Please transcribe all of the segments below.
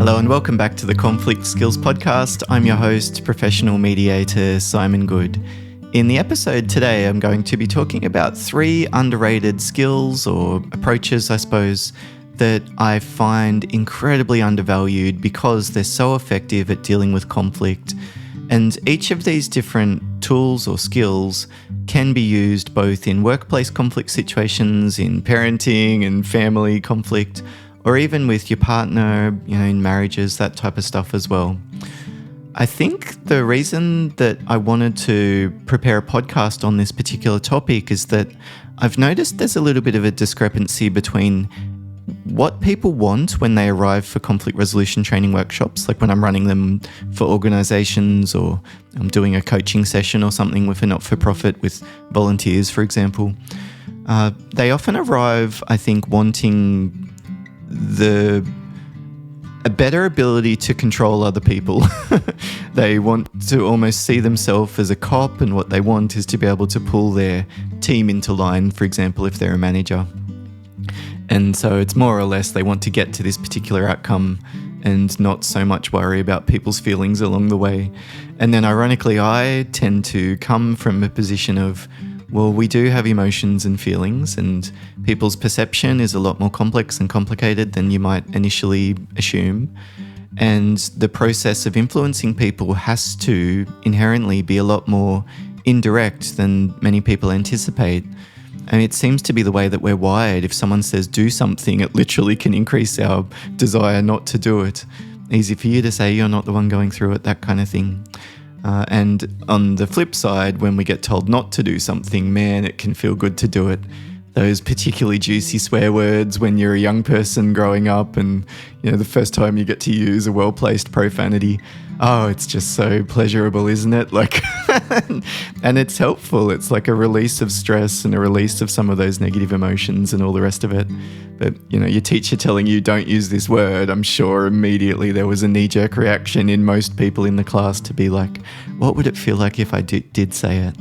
Hello and welcome back to the Conflict Skills Podcast. I'm your host, professional mediator Simon Goode. In the episode today, I'm going to be talking about 3 underrated skills or approaches, I suppose, that I find incredibly undervalued because they're so effective at dealing with conflict. And each of these different tools or skills can be used both in workplace conflict situations, in parenting and family conflict, or even with your partner, in marriages, that type of stuff as well. I think the reason that I wanted to prepare a podcast on this particular topic is that I've noticed there's a little bit of a discrepancy between what people want when they arrive for conflict resolution training workshops, like when I'm running them for organizations or I'm doing a coaching session or something with a not-for-profit with volunteers, for example. They often arrive, I think, wanting a better ability to control other people. They want to almost see themselves as a cop, and what they want is to be able to pull their team into line, for example, if they're a manager. And so it's more or less they want to get to this particular outcome and not so much worry about people's feelings along the way. And then ironically, I tend to come from a position of, well, we do have emotions and feelings, and people's perception is a lot more complex and complicated than you might initially assume. And the process of influencing people has to inherently be a lot more indirect than many people anticipate. And it seems to be the way that we're wired. If someone says do something, it literally can increase our desire not to do it. Easy for you to say you're not the one going through it, that kind of thing. And on the flip side, when we get told not to do something, man, it can feel good to do it. Those particularly juicy swear words when you're a young person growing up and, the first time you get to use a well-placed profanity. Oh, it's just so pleasurable, isn't it? And it's helpful. It's like a release of stress and a release of some of those negative emotions and all the rest of it. But, your teacher telling you don't use this word, I'm sure immediately there was a knee-jerk reaction in most people in the class to be like, what would it feel like if I did say it?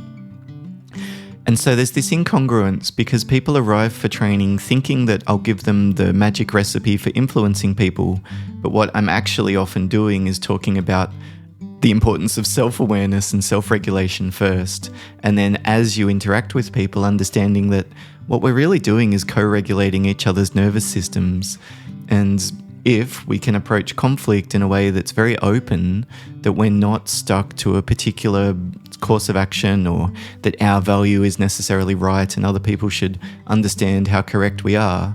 And so there's this incongruence because people arrive for training thinking that I'll give them the magic recipe for influencing people. But what I'm actually often doing is talking about the importance of self-awareness and self-regulation first. And then as you interact with people, understanding that what we're really doing is co-regulating each other's nervous systems. And if we can approach conflict in a way that's very open, that we're not stuck to a particular course of action or that our value is necessarily right and other people should understand how correct we are.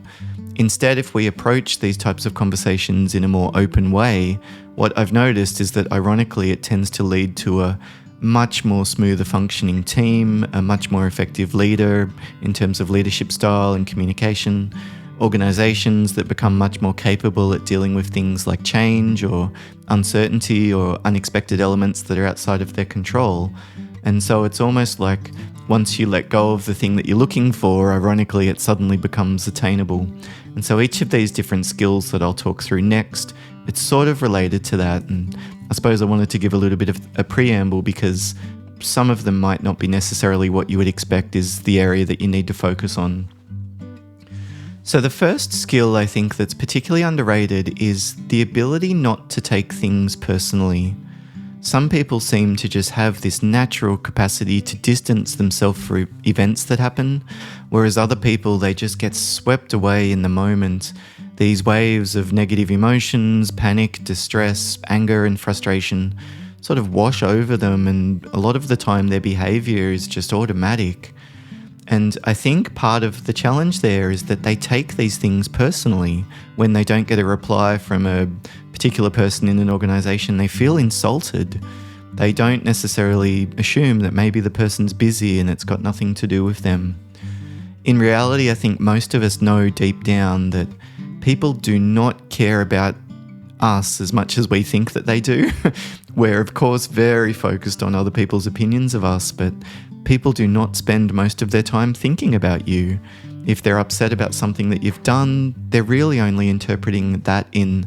Instead, if we approach these types of conversations in a more open way, what I've noticed is that ironically it tends to lead to a much more smoother functioning team, a much more effective leader in terms of leadership style and communication, organizations that become much more capable at dealing with things like change or uncertainty or unexpected elements that are outside of their control. And so it's almost like once you let go of the thing that you're looking for, ironically, it suddenly becomes attainable. And so each of these different skills that I'll talk through next, it's sort of related to that. And I suppose I wanted to give a little bit of a preamble because some of them might not be necessarily what you would expect is the area that you need to focus on. So the first skill I think that's particularly underrated is the ability not to take things personally. Some people seem to just have this natural capacity to distance themselves from events that happen, whereas other people, they just get swept away in the moment. These waves of negative emotions, panic, distress, anger and frustration sort of wash over them, and a lot of the time their behavior is just automatic. And I think part of the challenge there is that they take these things personally. When they don't get a reply from a particular person in an organization, they feel insulted. They don't necessarily assume that maybe the person's busy and it's got nothing to do with them. In reality, I think most of us know deep down that people do not care about us as much as we think that they do. We're, of course, very focused on other people's opinions of us, but people do not spend most of their time thinking about you. If they're upset about something that you've done, they're really only interpreting that in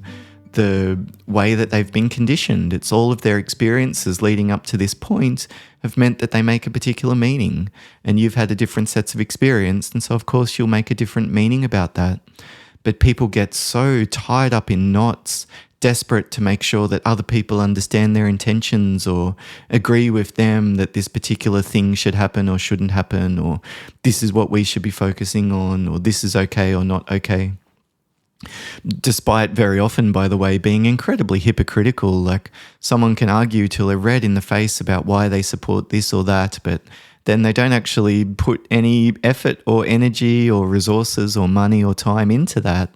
the way that they've been conditioned. It's all of their experiences leading up to this point have meant that they make a particular meaning, and you've had a different sets of experience, and so of course you'll make a different meaning about that. But people get so tied up in knots desperate to make sure that other people understand their intentions or agree with them that this particular thing should happen or shouldn't happen, or this is what we should be focusing on, or this is okay or not okay. Despite very often, by the way, being incredibly hypocritical. Like, someone can argue till they're red in the face about why they support this or that, but then they don't actually put any effort or energy or resources or money or time into that.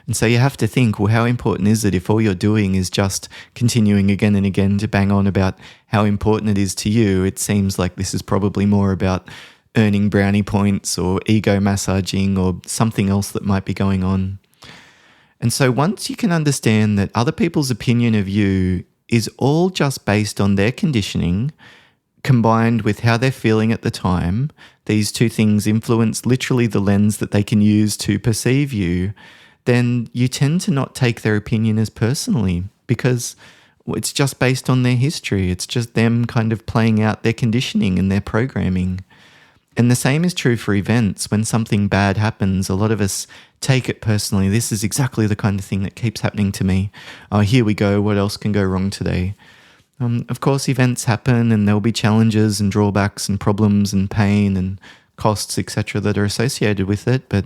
And so you have to think, well, how important is it if all you're doing is just continuing again and again to bang on about how important it is to you? It seems like this is probably more about earning brownie points or ego massaging or something else that might be going on. And so once you can understand that other people's opinion of you is all just based on their conditioning, combined with how they're feeling at the time, these two things influence literally the lens that they can use to perceive you, then you tend to not take their opinion as personally, because it's just based on their history. It's just them kind of playing out their conditioning and their programming. And the same is true for events. When something bad happens, a lot of us take it personally. This is exactly the kind of thing that keeps happening to me. Oh, here we go. What else can go wrong today? Of course, events happen and there'll be challenges and drawbacks and problems and pain and costs, etc., that are associated with it. But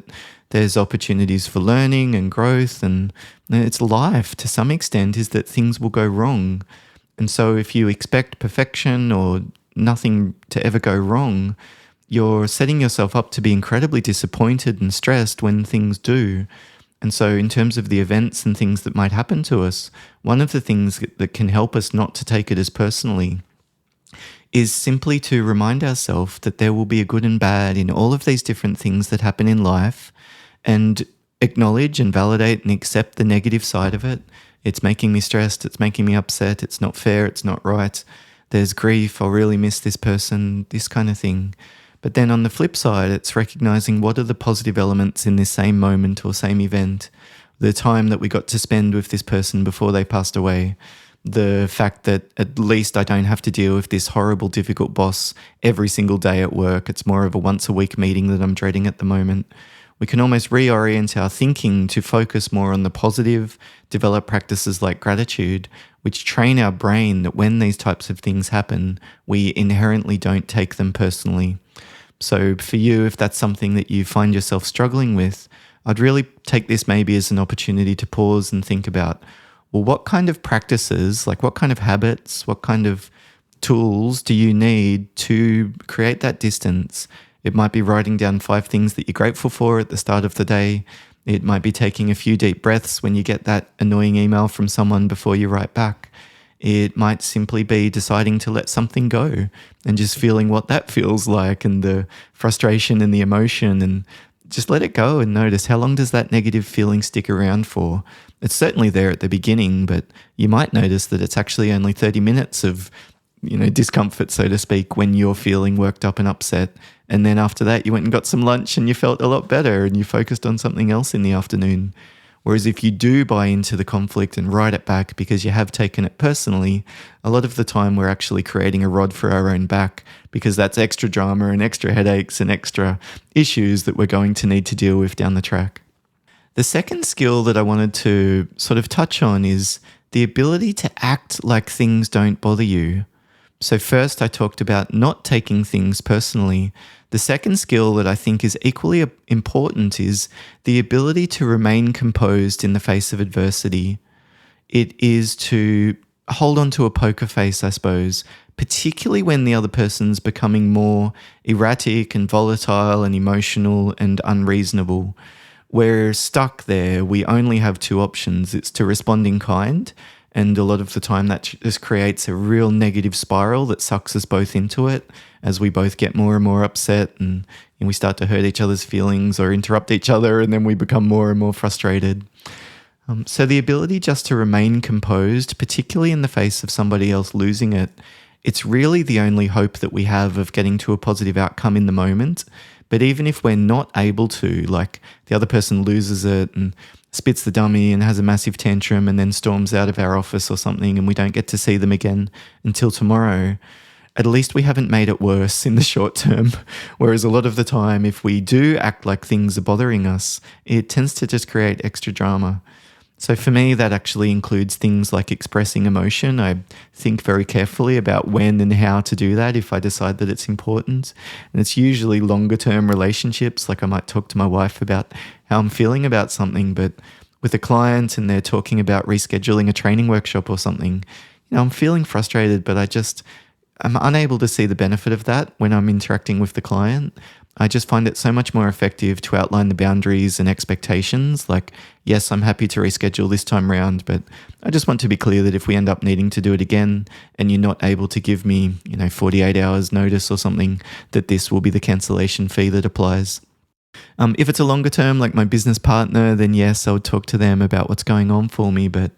there's opportunities for learning and growth, and it's life to some extent, is that things will go wrong. And so if you expect perfection or nothing to ever go wrong, you're setting yourself up to be incredibly disappointed and stressed when things do. And so in terms of the events and things that might happen to us, one of the things that can help us not to take it as personally is simply to remind ourselves that there will be a good and bad in all of these different things that happen in life, and acknowledge and validate and accept the negative side of it. It's making me stressed, it's making me upset, it's not fair, it's not right, there's grief, I'll really miss this person, this kind of thing. But then on the flip side, it's recognizing what are the positive elements in this same moment or same event. The time that we got to spend with this person before they passed away. The fact that at least I don't have to deal with this horrible, difficult boss every single day at work. It's more of a once-a-week meeting that I'm dreading at the moment. We can almost reorient our thinking to focus more on the positive, develop practices like gratitude, which train our brain that when these types of things happen, we inherently don't take them personally. So for you, if that's something that you find yourself struggling with, I'd really take this maybe as an opportunity to pause and think about, well, what kind of practices, like what kind of habits, what kind of tools do you need to create that distance? It might be writing down 5 things that you're grateful for at the start of the day. It might be taking a few deep breaths when you get that annoying email from someone before you write back. It might simply be deciding to let something go and just feeling what that feels like, and the frustration and the emotion, and just let it go and notice how long does that negative feeling stick around for. It's certainly there at the beginning, but you might notice that it's actually only 30 minutes of discomfort, so to speak, when you're feeling worked up and upset. And then after that, you went and got some lunch and you felt a lot better and you focused on something else in the afternoon. Whereas if you do buy into the conflict and write it back because you have taken it personally, a lot of the time we're actually creating a rod for our own back, because that's extra drama and extra headaches and extra issues that we're going to need to deal with down the track. The second skill that I wanted to sort of touch on is the ability to act like things don't bother you. So first I talked about not taking things personally. The second skill that I think is equally important is the ability to remain composed in the face of adversity. It is to hold on to a poker face, I suppose, particularly when the other person's becoming more erratic and volatile and emotional and unreasonable. We're stuck there. We only have 2 options. It's to respond in kind, and a lot of the time that just creates a real negative spiral that sucks us both into it as we both get more and more upset, and we start to hurt each other's feelings or interrupt each other, and then we become more and more frustrated. So the ability just to remain composed, particularly in the face of somebody else losing it, it's really the only hope that we have of getting to a positive outcome in the moment. But even if we're not able to, like the other person loses it and spits the dummy and has a massive tantrum and then storms out of our office or something, and we don't get to see them again until tomorrow, at least we haven't made it worse in the short term. Whereas a lot of the time, if we do act like things are bothering us, it tends to just create extra drama. So for me, that actually includes things like expressing emotion. I think very carefully about when and how to do that if I decide that it's important. And it's usually longer term relationships. Like I might talk to my wife about how I'm feeling about something, but with a client and they're talking about rescheduling a training workshop or something, I'm feeling frustrated, but I'm unable to see the benefit of that when I'm interacting with the client. I just find it so much more effective to outline the boundaries and expectations. Like, yes, I'm happy to reschedule this time round, but I just want to be clear that if we end up needing to do it again and you're not able to give me, 48 hours notice or something, that this will be the cancellation fee that applies. If it's a longer term, like my business partner, then yes, I would talk to them about what's going on for me. But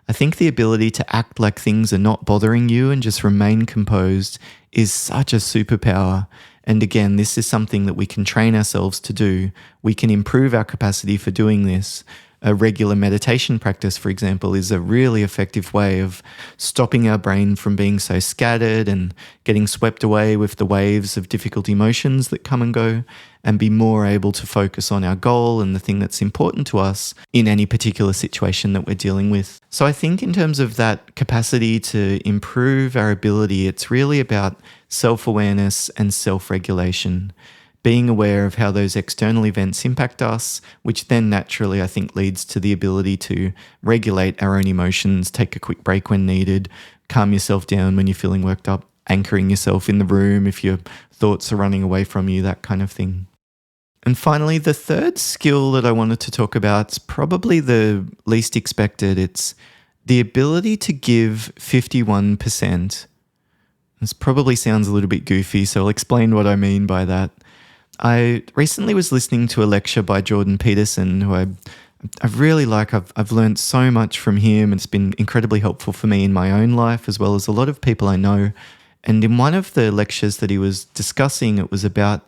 I think the ability to act like things are not bothering you and just remain composed is such a superpower. And again, this is something that we can train ourselves to do. We can improve our capacity for doing this. A regular meditation practice, for example, is a really effective way of stopping our brain from being so scattered and getting swept away with the waves of difficult emotions that come and go, and be more able to focus on our goal and the thing that's important to us in any particular situation that we're dealing with. So I think in terms of that capacity to improve our ability, it's really about self-awareness and self-regulation. Being aware of how those external events impact us, which then naturally, I think, leads to the ability to regulate our own emotions, take a quick break when needed, calm yourself down when you're feeling worked up, anchoring yourself in the room if your thoughts are running away from you, that kind of thing. And finally, the third skill that I wanted to talk about is probably the least expected. It's the ability to give 51%. This probably sounds a little bit goofy, so I'll explain what I mean by that. I recently was listening to a lecture by Jordan Peterson, who I really like. I've learned so much from him, and it's been incredibly helpful for me in my own life as well as a lot of people I know. And in one of the lectures that he was discussing, it was about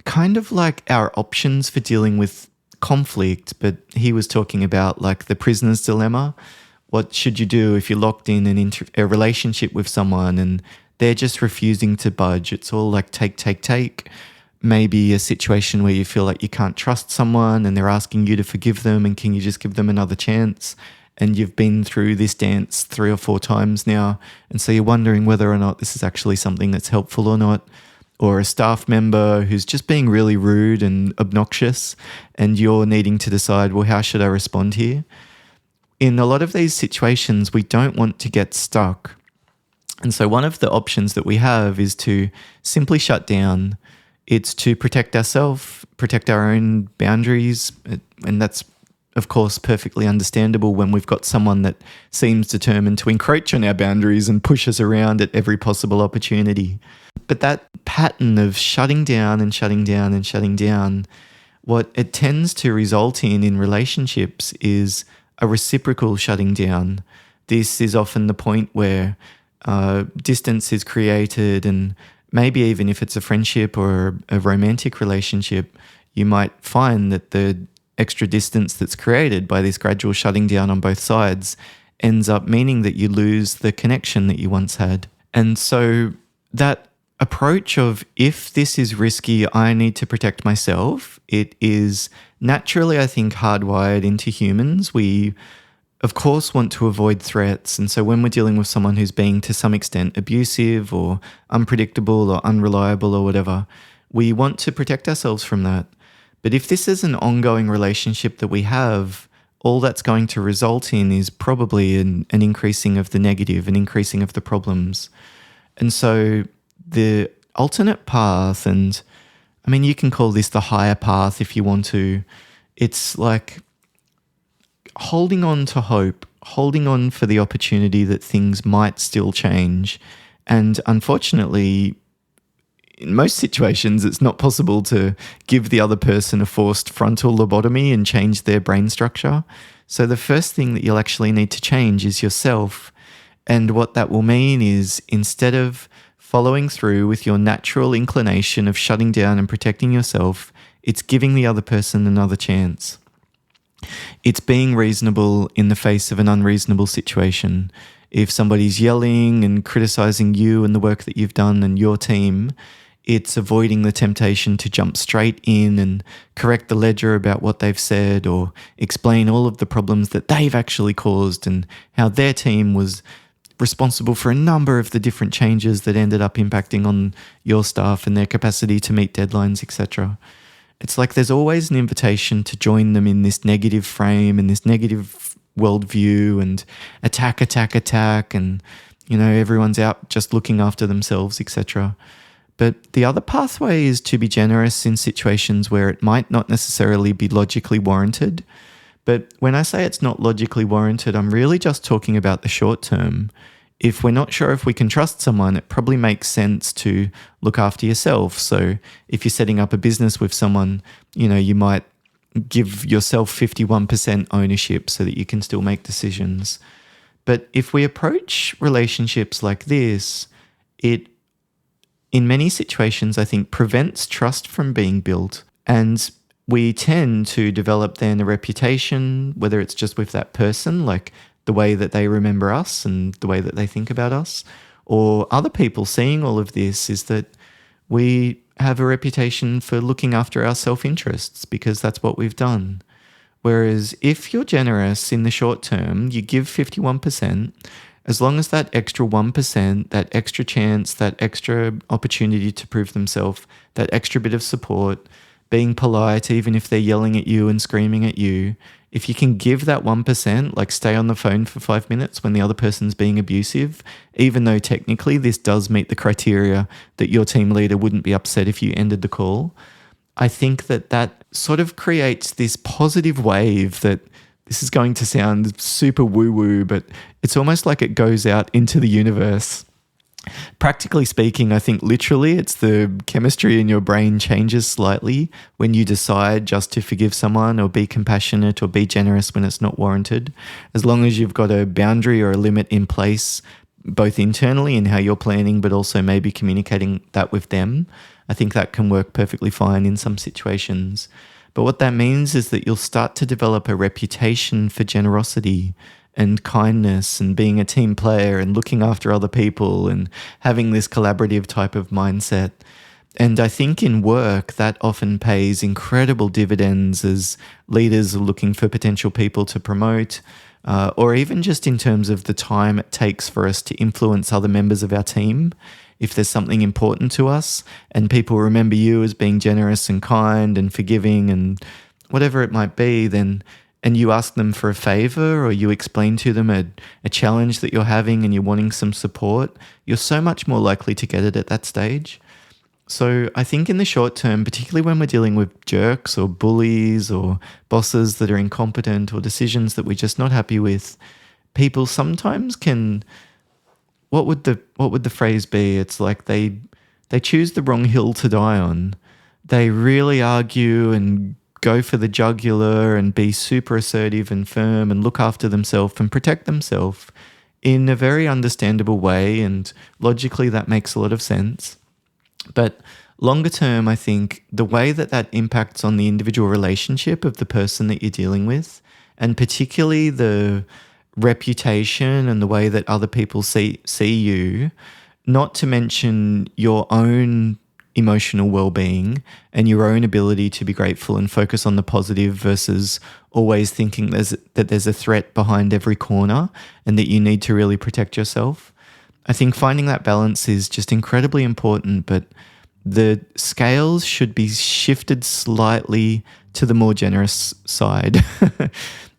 kind of like our options for dealing with conflict, but he was talking about like the prisoner's dilemma. What should you do if you're locked in a relationship with someone and they're just refusing to budge? It's all like take. Maybe a situation where you feel like you can't trust someone and they're asking you to forgive them and can you just give them another chance? And you've been through this dance 3 or 4 times now, and so you're wondering whether or not this is actually something that's helpful or not. Or a staff member who's just being really rude and obnoxious, and you're needing to decide, well, how should I respond here? In a lot of these situations, we don't want to get stuck. And so one of the options that we have is to simply shut down. It's to protect ourselves, protect our own boundaries. And that's, of course, perfectly understandable when we've got someone that seems determined to encroach on our boundaries and push us around at every possible opportunity. But that pattern of shutting down and shutting down and shutting down, what it tends to result in relationships is a reciprocal shutting down. This is often the point where distance is created, and maybe even if it's a friendship or a romantic relationship, you might find that the extra distance that's created by this gradual shutting down on both sides ends up meaning that you lose the connection that you once had. And so that approach of, if this is risky, I need to protect myself, it is naturally, I think, hardwired into humans. We, of course, want to avoid threats. And so when we're dealing with someone who's being to some extent abusive or unpredictable or unreliable or whatever, we want to protect ourselves from that. But if this is an ongoing relationship that we have, all that's going to result in is probably an increasing of the negative, an increasing of the problems. And so the alternate path, and I mean, you can call this the higher path if you want to, it's like holding on to hope, holding on for the opportunity that things might still change. And unfortunately, in most situations, it's not possible to give the other person a forced frontal lobotomy and change their brain structure. So the first thing that you'll actually need to change is yourself. And what that will mean is, instead of following through with your natural inclination of shutting down and protecting yourself, it's giving the other person another chance. It's being reasonable in the face of an unreasonable situation. If somebody's yelling and criticizing you and the work that you've done and your team, It's avoiding the temptation to jump straight in and correct the ledger about what they've said or explain all of the problems that they've actually caused and how their team was responsible for a number of the different changes that ended up impacting on your staff and their capacity to meet deadlines, etc. It's like there's always an invitation to join them in this negative frame and this negative worldview and attack, and, everyone's out just looking after themselves, etc. But the other pathway is to be generous in situations where it might not necessarily be logically warranted. But when I say it's not logically warranted, I'm really just talking about the short term. If we're not sure if we can trust someone, it probably makes sense to look after yourself. So if you're setting up a business with someone, you might give yourself 51% ownership so that you can still make decisions. But if we approach relationships like this, it, in many situations, I think, prevents trust from being built. And we tend to develop then a reputation, whether it's just with that person, like the way that they remember us and the way that they think about us, or other people seeing all of this, is that we have a reputation for looking after our self-interests because that's what we've done. Whereas if you're generous in the short term, you give 51%, as long as that extra 1%, that extra chance, that extra opportunity to prove themselves, that extra bit of support, being polite even if they're yelling at you and screaming at you, if you can give that 1%, like stay on the phone for 5 minutes when the other person's being abusive, even though technically this does meet the criteria that your team leader wouldn't be upset if you ended the call, I think that sort of creates this positive wave that, this is going to sound super woo-woo, but it's almost like it goes out into the universe. Practically speaking, I think literally it's the chemistry in your brain changes slightly when you decide just to forgive someone or be compassionate or be generous when it's not warranted. As long as you've got a boundary or a limit in place, both internally in how you're planning, but also maybe communicating that with them, I think that can work perfectly fine in some situations. But what that means is that you'll start to develop a reputation for generosity and kindness and being a team player and looking after other people and having this collaborative type of mindset. And I think in work, that often pays incredible dividends as leaders are looking for potential people to promote, or even just in terms of the time it takes for us to influence other members of our team. If there's something important to us and people remember you as being generous and kind and forgiving and whatever it might be, then and you ask them for a favor or you explain to them a challenge that you're having and you're wanting some support, you're so much more likely to get it at that stage. So I think in the short term, particularly when we're dealing with jerks or bullies or bosses that are incompetent or decisions that we're just not happy with, people sometimes can, what would the phrase be? It's like they choose the wrong hill to die on. They really argue and go for the jugular and be super assertive and firm and look after themselves and protect themselves in a very understandable way, and logically that makes a lot of sense. But longer term, I think the way that impacts on the individual relationship of the person that you're dealing with, and particularly the reputation and the way that other people see you, not to mention your own emotional well-being and your own ability to be grateful and focus on the positive versus always thinking that there's a threat behind every corner and that you need to really protect yourself. I think finding that balance is just incredibly important, but the scales should be shifted slightly to the more generous side.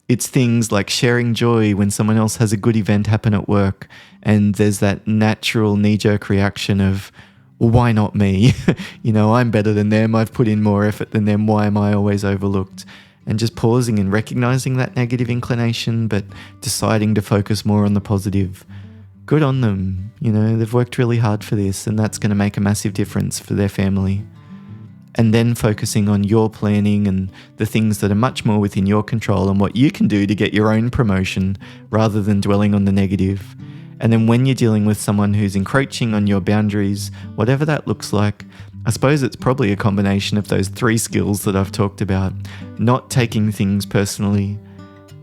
It's things like sharing joy when someone else has a good event happen at work and there's that natural knee-jerk reaction of, well, why not me? I'm better than them. I've put in more effort than them. Why am I always overlooked? And just pausing and recognizing that negative inclination, but deciding to focus more on the positive. Good on them. They've worked really hard for this, and that's going to make a massive difference for their family. And then focusing on your planning and the things that are much more within your control and what you can do to get your own promotion rather than dwelling on the negative. And then when you're dealing with someone who's encroaching on your boundaries, whatever that looks like, I suppose it's probably a combination of those 3 skills that I've talked about. Not taking things personally,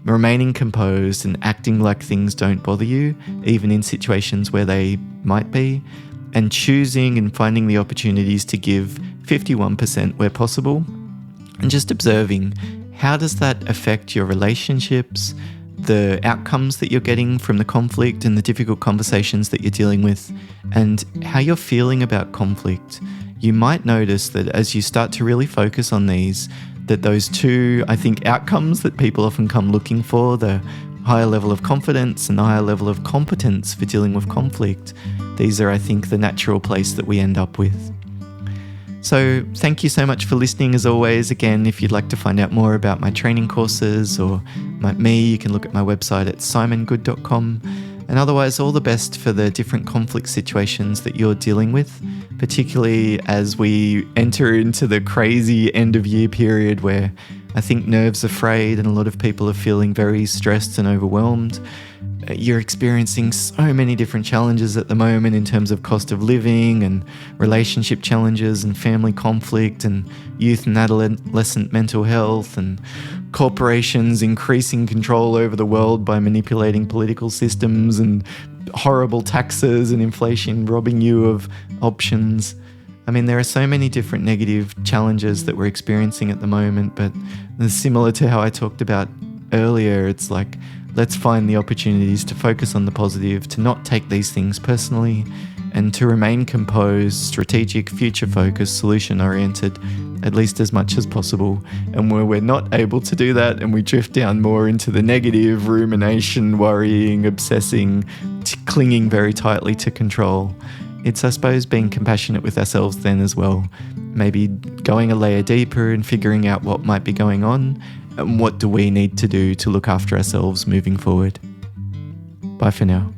remaining composed and acting like things don't bother you, even in situations where they might be, and choosing and finding the opportunities to give 51% where possible, and just observing how does that affect your relationships, the outcomes that you're getting from the conflict and the difficult conversations that you're dealing with, and how you're feeling about conflict. You might notice that as you start to really focus on these, that those two, I think, outcomes that people often come looking for, the higher level of confidence and the higher level of competence for dealing with conflict, these are, I think, the natural place that we end up with. So thank you so much for listening as always. Again, if you'd like to find out more about my training courses or me, you can look at my website at simongoode.com. And otherwise, all the best for the different conflict situations that you're dealing with, particularly as we enter into the crazy end of year period where I think nerves are frayed and a lot of people are feeling very stressed and overwhelmed. You're experiencing so many different challenges at the moment in terms of cost of living and relationship challenges and family conflict and youth and adolescent mental health and corporations increasing control over the world by manipulating political systems and horrible taxes and inflation robbing you of options. I mean, there are so many different negative challenges that we're experiencing at the moment, but similar to how I talked about earlier, it's like, let's find the opportunities to focus on the positive, to not take these things personally, and to remain composed, strategic, future-focused, solution-oriented, at least as much as possible. And where we're not able to do that and we drift down more into the negative, rumination, worrying, obsessing, clinging very tightly to control, it's, I suppose, being compassionate with ourselves then as well. Maybe going a layer deeper and figuring out what might be going on and what do we need to do to look after ourselves moving forward. Bye for now.